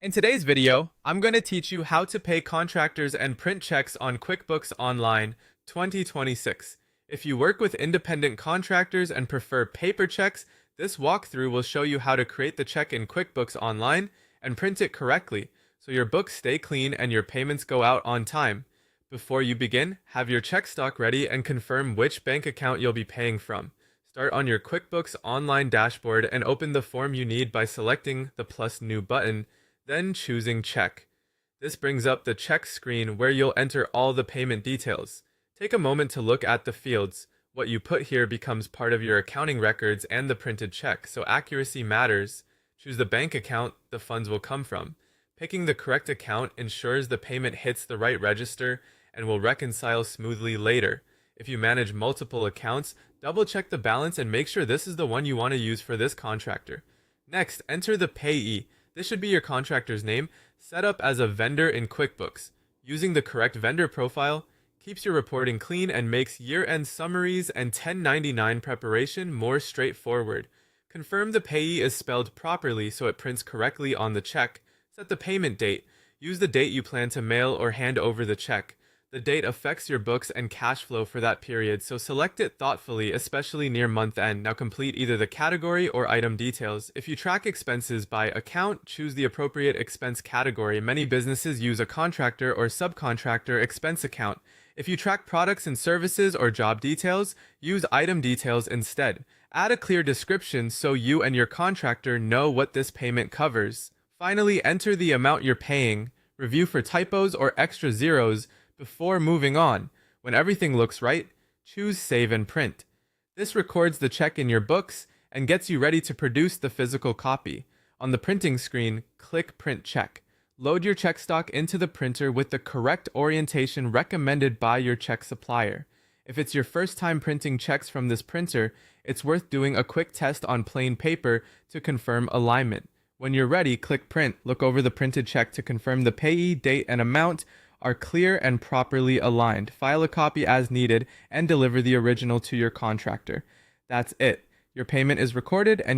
In today's video, I'm going to teach you how to pay contractors and print checks on QuickBooks Online 2026. If you work with independent contractors and prefer paper checks, this walkthrough will show you how to create the check in QuickBooks Online and print it correctly so your books stay clean and your payments go out on time. Before you begin, have your check stock ready and confirm which bank account you'll be paying from. Start on your QuickBooks Online dashboard and open the form you need by selecting the plus new button, then choosing check. This brings up the check screen where you'll enter all the payment details. Take a moment to look at the fields. What you put here becomes part of your accounting records and the printed check, so accuracy matters. Choose the bank account the funds will come from. Picking the correct account ensures the payment hits the right register and will reconcile smoothly later. If you manage multiple accounts, double check the balance and make sure this is the one you want to use for this contractor. Next, enter the payee. This should be your contractor's name, set up as a vendor in QuickBooks. Using the correct vendor profile keeps your reporting clean and makes year-end summaries and 1099 preparation more straightforward. Confirm the payee is spelled properly so it prints correctly on the check. Set the payment date. Use the date you plan to mail or hand over the check. The date affects your books and cash flow for that period, so select it thoughtfully, especially near month end. Now complete either the category or item details. If you track expenses by account, choose the appropriate expense category. Many businesses use a contractor or subcontractor expense account. If you track products and services or job details, use item details instead. Add a clear description so you and your contractor know what this payment covers. Finally, enter the amount you're paying. Review for typos or extra zeros before moving on. When everything looks right, choose Save and Print. This records the check in your books and gets you ready to produce the physical copy. On the printing screen, click Print Check. Load your check stock into the printer with the correct orientation recommended by your check supplier. If it's your first time printing checks from this printer, it's worth doing a quick test on plain paper to confirm alignment. When you're ready, click Print. Look over the printed check to confirm the payee, date, and amount are clear and properly aligned. File a copy as needed and deliver the original to your contractor. That's it. Your payment is recorded and your